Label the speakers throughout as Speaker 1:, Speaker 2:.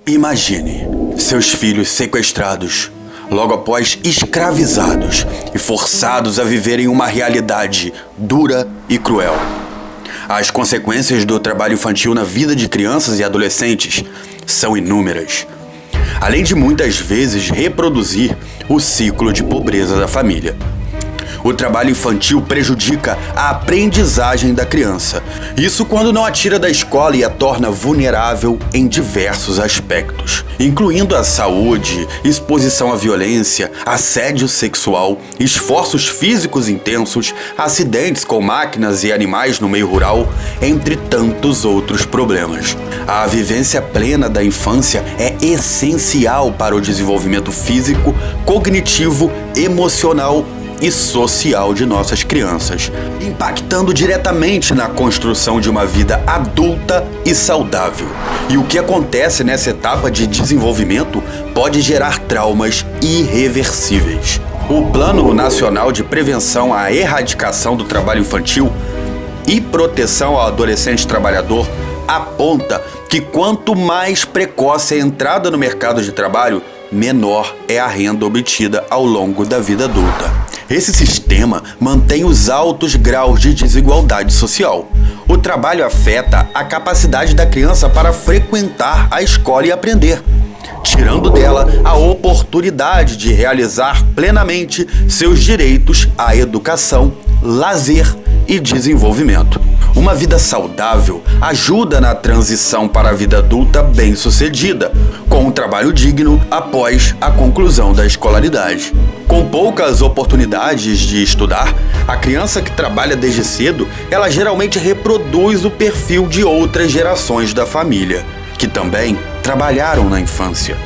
Speaker 1: Imagine seus filhos sequestrados, logo após escravizados e forçados a viverem uma realidade dura e cruel. As consequências do trabalho infantil na vida de crianças e adolescentes são inúmeras, além de muitas vezes reproduzir o ciclo de pobreza da família. O trabalho infantil prejudica a aprendizagem da criança. Isso quando não a tira da escola e a torna vulnerável em diversos aspectos, incluindo a saúde, exposição à violência, assédio sexual, esforços físicos intensos, acidentes com máquinas e animais no meio rural, entre tantos outros problemas. A vivência plena da infância é essencial para o desenvolvimento físico, cognitivo, emocional e social de nossas crianças, impactando diretamente na construção de uma vida adulta e saudável. E o que acontece nessa etapa de desenvolvimento pode gerar traumas irreversíveis. O Plano Nacional de Prevenção à Erradicação do Trabalho Infantil e Proteção ao Adolescente Trabalhador aponta que quanto mais precoce a entrada no mercado de trabalho, menor é a renda obtida ao longo da vida adulta. Esse sistema mantém os altos graus de desigualdade social. O trabalho afeta a capacidade da criança para frequentar a escola e aprender, tirando dela a oportunidade de realizar plenamente seus direitos à educação, lazer e desenvolvimento. Uma vida saudável ajuda na transição para a vida adulta bem-sucedida, com um trabalho digno após a conclusão da escolaridade. Com poucas oportunidades de estudar, a criança que trabalha desde cedo, ela geralmente reproduz o perfil de outras gerações da família, que também trabalharam na infância.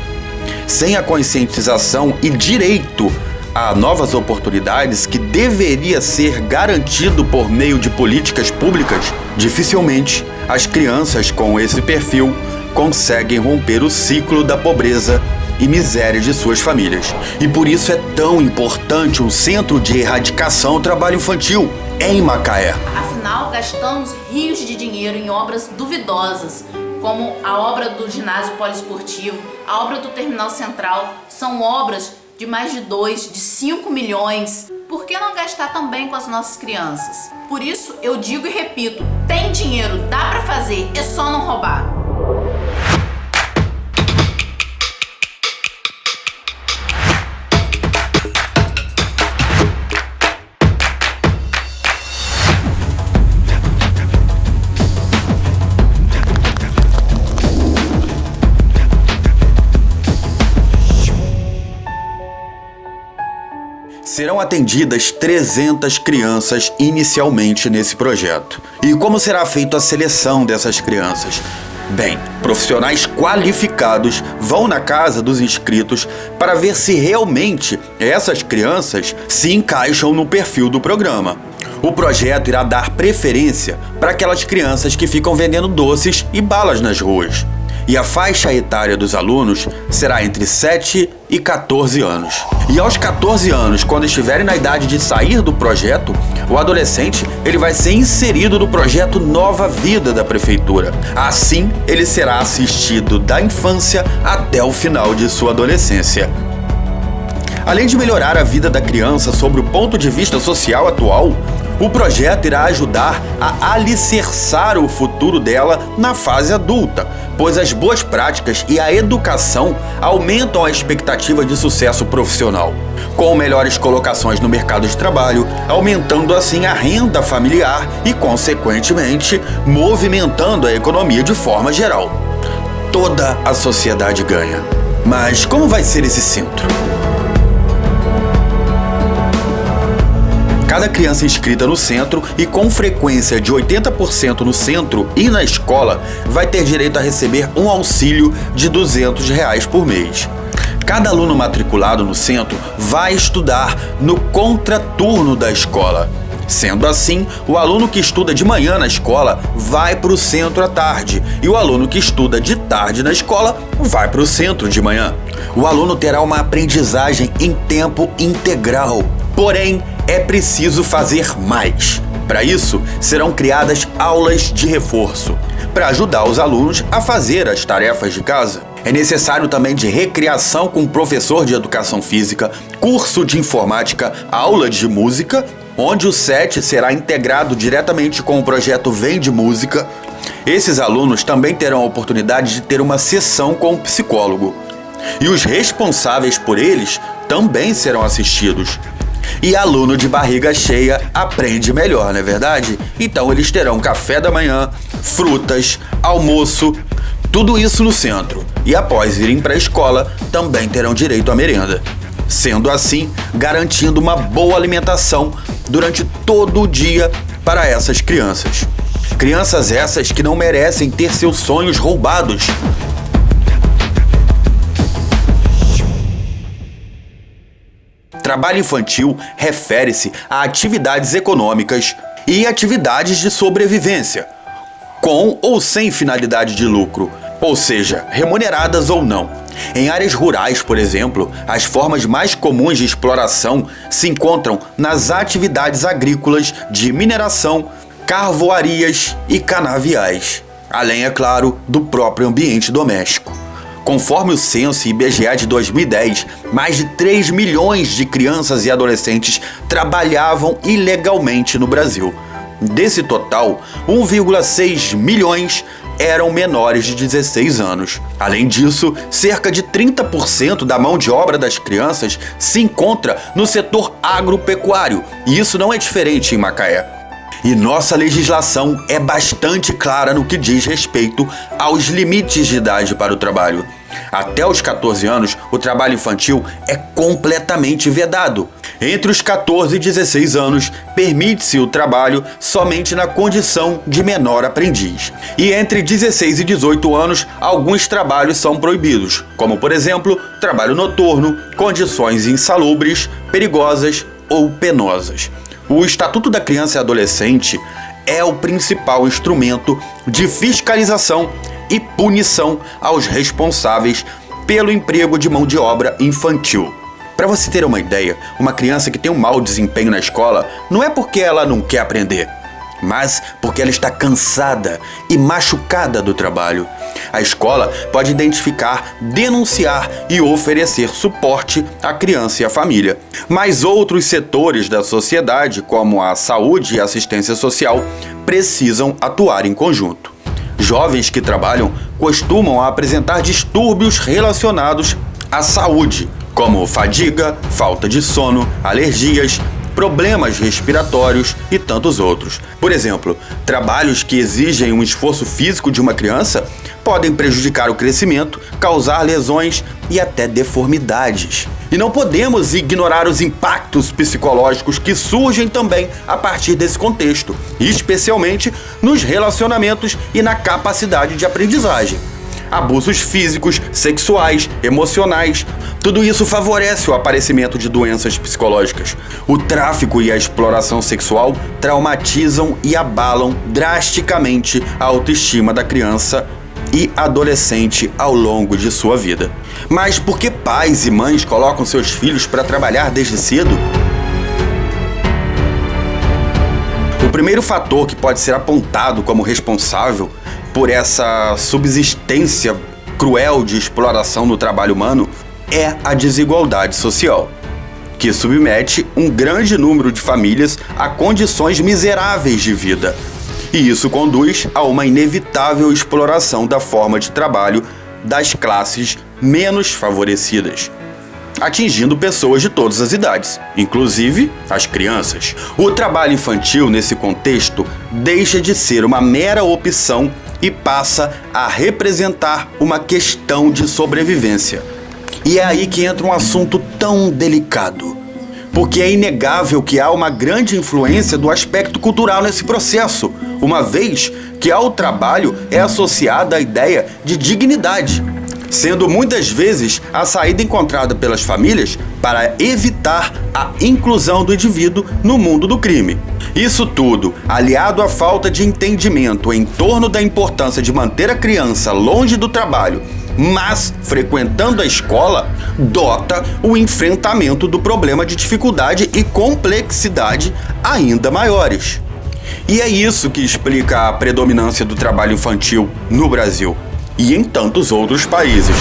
Speaker 1: Sem a conscientização e direito a novas oportunidades que deveria ser garantido por meio de políticas públicas, dificilmente as crianças com esse perfil conseguem romper o ciclo da pobreza e miséria de suas famílias. E por isso é tão importante um centro de erradicação do trabalho infantil em Macaé.
Speaker 2: Afinal, gastamos rios de dinheiro em obras duvidosas, como a obra do ginásio poliesportivo, a obra do terminal central. São obras de mais de 5 milhões. Por que não gastar também com as nossas crianças? Por isso, eu digo e repito, tem dinheiro, dá pra fazer, é só não roubar.
Speaker 1: Serão atendidas 300 crianças inicialmente nesse projeto. E como será feita a seleção dessas crianças? Bem, profissionais qualificados vão na casa dos inscritos para ver se realmente essas crianças se encaixam no perfil do programa. O projeto irá dar preferência para aquelas crianças que ficam vendendo doces e balas nas ruas. E a faixa etária dos alunos será entre 7 e 14 anos. E aos 14 anos, quando estiverem na idade de sair do projeto, o adolescente ele vai ser inserido no projeto Nova Vida da Prefeitura. Assim, ele será assistido da infância até o final de sua adolescência. Além de melhorar a vida da criança sob o ponto de vista social atual, o projeto irá ajudar a alicerçar o futuro dela na fase adulta, pois as boas práticas e a educação aumentam a expectativa de sucesso profissional, com melhores colocações no mercado de trabalho, aumentando assim a renda familiar e, consequentemente, movimentando a economia de forma geral. Toda a sociedade ganha. Mas como vai ser esse centro? Cada criança inscrita no centro e com frequência de 80% no centro e na escola vai ter direito a receber um auxílio de R$200 por mês. Cada aluno matriculado no centro vai estudar no contraturno da escola. Sendo assim, o aluno que estuda de manhã na escola vai para o centro à tarde e o aluno que estuda de tarde na escola vai para o centro de manhã. O aluno terá uma aprendizagem em tempo integral. Porém, é preciso fazer mais. Para isso, serão criadas aulas de reforço, para ajudar os alunos a fazer as tarefas de casa. É necessário também de recreação com professor de educação física, curso de informática, aula de música, onde o SET será integrado diretamente com o projeto Vem de Música. Esses alunos também terão a oportunidade de ter uma sessão com o psicólogo. E os responsáveis por eles também serão assistidos. E aluno de barriga cheia aprende melhor, não é verdade? Então eles terão café da manhã, frutas, almoço, tudo isso no centro. E após irem para a escola, também terão direito à merenda. Sendo assim, garantindo uma boa alimentação durante todo o dia para essas crianças. Crianças essas que não merecem ter seus sonhos roubados. Trabalho infantil refere-se a atividades econômicas e atividades de sobrevivência, com ou sem finalidade de lucro, ou seja, remuneradas ou não. Em áreas rurais, por exemplo, as formas mais comuns de exploração se encontram nas atividades agrícolas de mineração, carvoarias e canaviais, além, é claro, do próprio ambiente doméstico. Conforme o censo IBGE de 2010, mais de 3 milhões de crianças e adolescentes trabalhavam ilegalmente no Brasil. Desse total, 1,6 milhões eram menores de 16 anos. Além disso, cerca de 30% da mão de obra das crianças se encontra no setor agropecuário, e isso não é diferente em Macaé. E nossa legislação é bastante clara no que diz respeito aos limites de idade para o trabalho. Até os 14 anos, o trabalho infantil é completamente vedado. Entre os 14 e 16 anos, permite-se o trabalho somente na condição de menor aprendiz. E entre 16 e 18 anos, alguns trabalhos são proibidos, como, por exemplo, trabalho noturno, condições insalubres, perigosas ou penosas. O Estatuto da Criança e Adolescente é o principal instrumento de fiscalização e punição aos responsáveis pelo emprego de mão de obra infantil. Para você ter uma ideia, uma criança que tem um mau desempenho na escola não é porque ela não quer aprender, mas porque ela está cansada e machucada do trabalho. A escola pode identificar, denunciar e oferecer suporte à criança e à família. Mas outros setores da sociedade, como a saúde e a assistência social, precisam atuar em conjunto. Jovens que trabalham costumam apresentar distúrbios relacionados à saúde, como fadiga, falta de sono, alergias, problemas respiratórios e tantos outros. Por exemplo, trabalhos que exigem um esforço físico de uma criança podem prejudicar o crescimento, causar lesões e até deformidades. E não podemos ignorar os impactos psicológicos que surgem também a partir desse contexto, especialmente nos relacionamentos e na capacidade de aprendizagem. Abusos físicos, sexuais, emocionais, tudo isso favorece o aparecimento de doenças psicológicas. O tráfico e a exploração sexual traumatizam e abalam drasticamente a autoestima da criança e adolescente ao longo de sua vida. Mas por que pais e mães colocam seus filhos para trabalhar desde cedo? O primeiro fator que pode ser apontado como responsável por essa subsistência cruel de exploração no trabalho humano é a desigualdade social, que submete um grande número de famílias a condições miseráveis de vida. E isso conduz a uma inevitável exploração da forma de trabalho das classes menos favorecidas, atingindo pessoas de todas as idades, inclusive as crianças. O trabalho infantil, nesse contexto, deixa de ser uma mera opção e passa a representar uma questão de sobrevivência. E é aí que entra um assunto tão delicado, porque é inegável que há uma grande influência do aspecto cultural nesse processo, uma vez que ao trabalho é associada a ideia de dignidade, sendo muitas vezes a saída encontrada pelas famílias para evitar a inclusão do indivíduo no mundo do crime. Isso tudo, aliado à falta de entendimento em torno da importância de manter a criança longe do trabalho, mas frequentando a escola, dota o enfrentamento do problema de dificuldade e complexidade ainda maiores. E é isso que explica a predominância do trabalho infantil no Brasil. e em tantos outros países.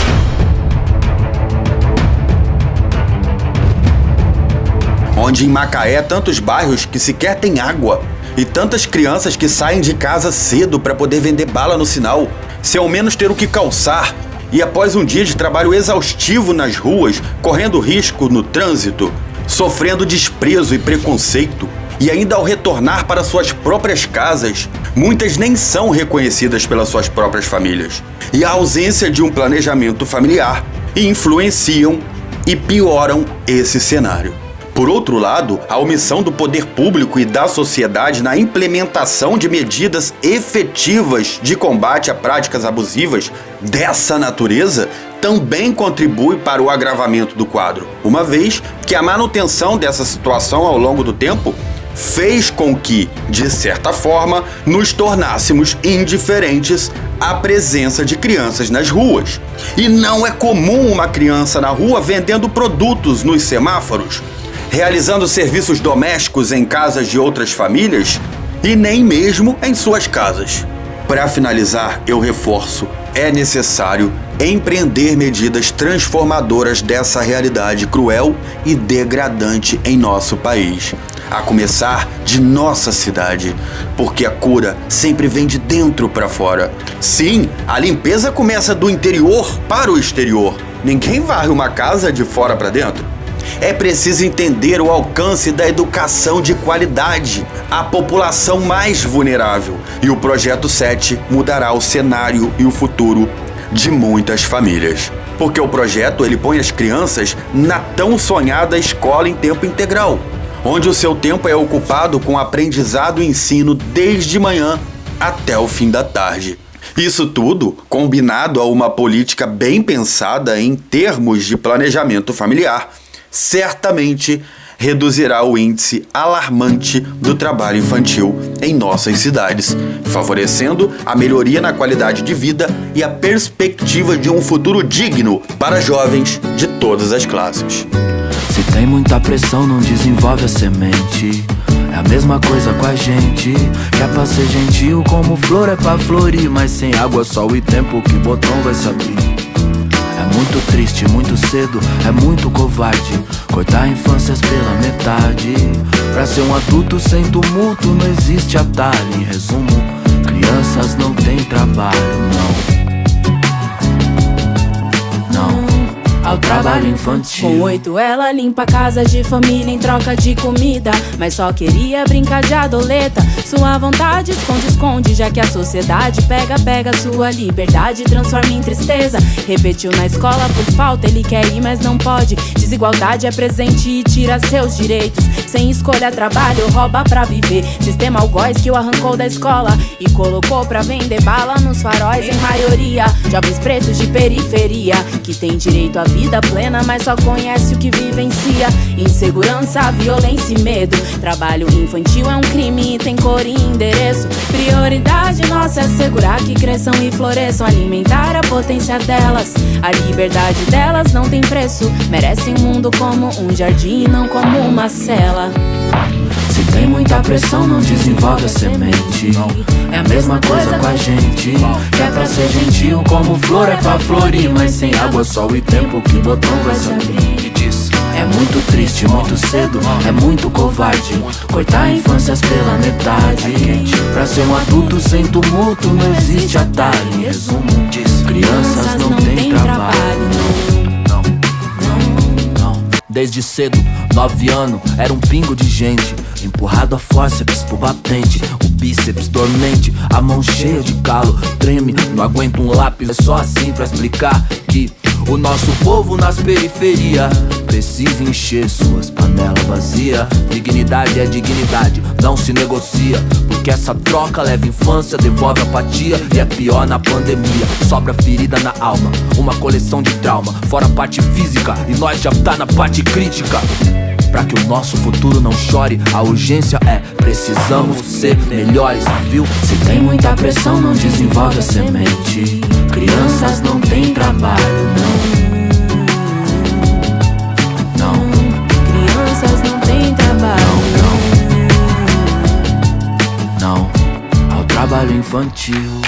Speaker 1: Onde em Macaé tantos bairros que sequer têm água e tantas crianças que saem de casa cedo para poder vender bala no sinal, sem ao menos ter o que calçar, e após um dia de trabalho exaustivo nas ruas, correndo risco no trânsito, sofrendo desprezo e preconceito, e ainda ao retornar para suas próprias casas, muitas nem são reconhecidas pelas suas próprias famílias. E a ausência de um planejamento familiar influenciam e pioram esse cenário. Por outro lado, a omissão do poder público e da sociedade na implementação de medidas efetivas de combate a práticas abusivas dessa natureza também contribui para o agravamento do quadro, uma vez que a manutenção dessa situação ao longo do tempo fez com que, de certa forma, nos tornássemos indiferentes à presença de crianças nas ruas. E não é comum uma criança na rua vendendo produtos nos semáforos, realizando serviços domésticos em casas de outras famílias e nem mesmo em suas casas. Para finalizar, eu reforço, é necessário empreender medidas transformadoras dessa realidade cruel e degradante em nosso país, a começar de nossa cidade, porque a cura sempre vem de dentro para fora. Sim, a limpeza começa do interior para o exterior. Ninguém varre uma casa de fora para dentro. É preciso entender o alcance da educação de qualidade à população mais vulnerável. E o Projeto 7 mudará o cenário e o futuro de muitas famílias. Porque o projeto ele põe as crianças na tão sonhada escola em tempo integral, onde o seu tempo é ocupado com aprendizado e ensino desde manhã até o fim da tarde. Isso tudo combinado a uma política bem pensada em termos de planejamento familiar, certamente reduzirá o índice alarmante do trabalho infantil em nossas cidades, favorecendo a melhoria na qualidade de vida e a perspectiva de um futuro digno para jovens de todas as classes.
Speaker 3: Se tem muita pressão, não desenvolve a semente. É a mesma coisa com a gente, que é pra ser gentil como flor é pra florir, mas sem água, sol e tempo que botão vai se abrir. É muito triste, muito cedo, é muito covarde cortar infâncias pela metade. Pra ser um adulto sem tumulto não existe atalho. Em resumo, crianças não têm trabalho, não ao trabalho infantil.
Speaker 4: Com 8 ela limpa a casa de família em troca de comida, mas só queria brincar de adoleta. Sua vontade esconde, já que a sociedade pega sua liberdade e transforma em tristeza. Repetiu na escola por falta, ele quer ir mas não pode. Desigualdade é presente e tira seus direitos. Sem escolha trabalho, rouba pra viver. Sistema algoz que o arrancou da escola e colocou pra vender bala nos faróis. Em maioria, jovens pretos de periferia, que tem direito à vida plena, mas só conhece o que vivencia. Insegurança, violência e medo. Trabalho infantil é um crime e tem cor e endereço. Prioridade nossa é assegurar que cresçam e floresçam, alimentar a potência delas. A liberdade delas não tem preço. Merecem um mundo como um jardim e não como uma cela.
Speaker 3: Se tem muita pressão, não desenvolve a semente. É a mesma coisa com a gente, que é pra ser gentil como flor é pra florir, mas sem água, sol e tempo que botão vai se abrir. É muito triste, muito cedo, é muito covarde cortar infâncias pela metade. Pra ser um adulto sem tumulto não existe atalho. Em resumo, diz, crianças não têm trabalho, não. Desde cedo, 9 anos, era um pingo de gente, empurrado a fórceps pro batente, o bíceps dormente, a mão cheia de calo, treme, não aguento um lápis. É só assim pra explicar que o nosso povo nas periferias precisa encher suas panelas vazias. Dignidade é dignidade, não se negocia, porque essa troca leva infância, devolve apatia. E é pior na pandemia, sobra ferida na alma, uma coleção de trauma, fora a parte física, e nós já tá na parte crítica. Pra que o nosso futuro não chore, a urgência é, precisamos ser melhores, viu? Se tem muita pressão, não desenvolve a semente. Crianças não têm trabalho, não.
Speaker 4: Crianças não têm trabalho,
Speaker 3: Não ao trabalho infantil.